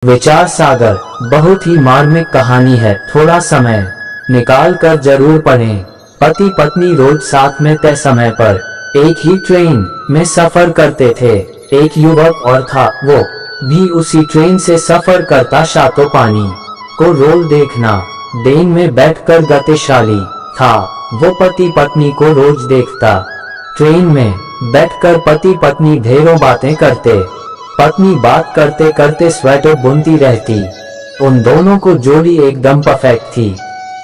विचार सागर बहुत ही मार्मिक कहानी है। थोड़ा समय निकाल कर जरूर पढ़ें। पति पत्नी रोज साथ में तय समय पर एक ही ट्रेन में सफर करते थे। एक युवक और था, वो भी उसी ट्रेन से सफर करता। शातो पानी को रोल देखना देन में बैठकर गतिशाली था। वो पति पत्नी को रोज देखता। ट्रेन में बैठकर पति पत्नी ढेरों बातें करते। पत्नी बात करते करते स्वेटर बुनती रहती। उन दोनों को जोड़ी एकदम परफेक्ट थी।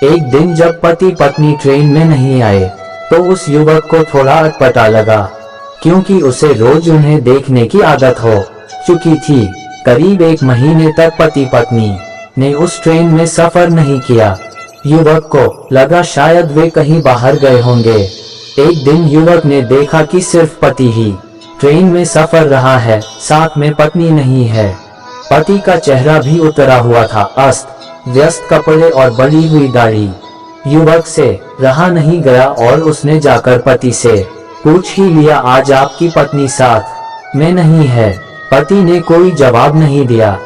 एक दिन जब पति पत्नी ट्रेन में नहीं आए तो उस युवक को थोड़ा अटपटा लगा, क्योंकि उसे रोज उन्हें देखने की आदत हो चुकी थी। करीब एक महीने तक पति पत्नी ने उस ट्रेन में सफर नहीं किया। युवक को लगा शायद वे कहीं बाहर गए होंगे। एक दिन युवक ने देखा कि सिर्फ पति ही ट्रेन में सफर रहा है, साथ में पत्नी नहीं है। पति का चेहरा भी उतरा हुआ था, अस्त व्यस्त कपड़े और बड़ी हुई दाढ़ी। युवक से रहा नहीं गया और उसने जाकर पति से पूछ ही लिया, आज आपकी पत्नी साथ में नहीं है? पति ने कोई जवाब नहीं दिया।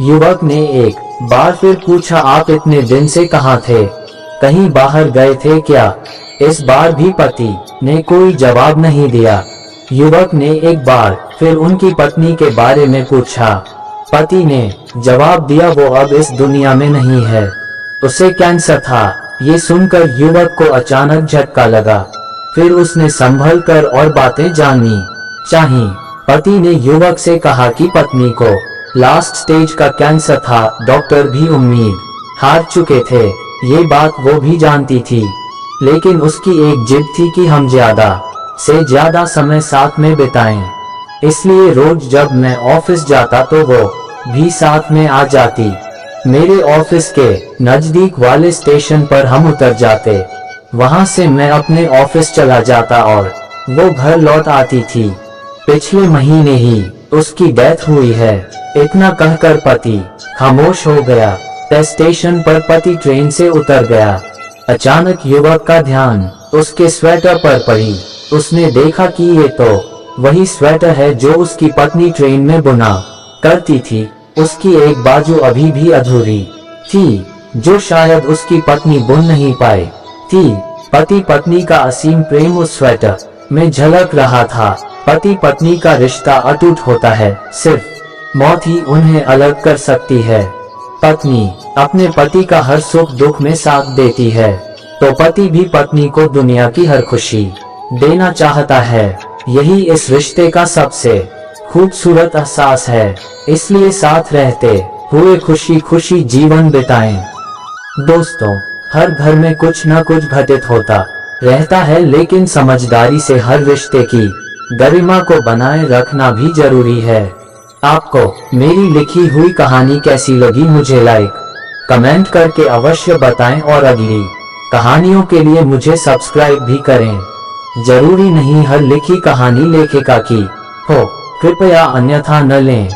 युवक ने एक बार फिर पूछा, आप इतने दिन से कहाँ थे? कहीं बाहर गए थे क्या? इस बार भी पति ने कोई जवाब नहीं दिया। युवक ने एक बार फिर उनकी पत्नी के बारे में पूछा। पति ने जवाब दिया, वो अब इस दुनिया में नहीं है, उसे कैंसर था। ये सुनकर युवक को अचानक झटका लगा। फिर उसने संभल कर और बातें जाननी चाही। पति ने युवक से कहा कि पत्नी को लास्ट स्टेज का कैंसर था। डॉक्टर भी उम्मीद हार चुके थे। ये बात वो भी जानती थी, लेकिन उसकी एक जिद थी कि हम ज्यादा से ज्यादा समय साथ में बिताएं। इसलिए रोज जब मैं ऑफिस जाता तो वो भी साथ में आ जाती। मेरे ऑफिस के नजदीक वाले स्टेशन पर हम उतर जाते। वहां से मैं अपने ऑफिस चला जाता और वो घर लौट आती थी। पिछले महीने ही उसकी डेथ हुई है। इतना कहकर पति खामोश हो गया। स्टेशन पर पति ट्रेन से उतर गया। अचानक युवक का ध्यान उसके स्वेटर पर पड़ी। उसने देखा कि ये तो वही स्वेटर है जो उसकी पत्नी ट्रेन में बुना करती थी। उसकी एक बाजू अभी भी अधूरी थी, जो शायद उसकी पत्नी बुन नहीं पाई थी। पति पत्नी का असीम प्रेम उस स्वेटर में झलक रहा था। पति पत्नी का रिश्ता अटूट होता है, सिर्फ मौत ही उन्हें अलग कर सकती है। पत्नी अपने पति का हर सुख दुख में साथ देती है, तो पति भी पत्नी को दुनिया की हर खुशी देना चाहता है। यही इस रिश्ते का सबसे खूबसूरत एहसास है। इसलिए साथ रहते हुए खुशी खुशी जीवन बिताएं। दोस्तों, हर घर में कुछ न कुछ घटित होता रहता है, लेकिन समझदारी से हर रिश्ते की गरिमा को बनाए रखना भी जरूरी है। आपको मेरी लिखी हुई कहानी कैसी लगी, मुझे लाइक कमेंट करके अवश्य बताएं और अगली कहानियों के लिए मुझे सब्सक्राइब भी करें। जरूरी नहीं हर लिखी कहानी लेखिका की हो, कृपया अन्यथा न लें।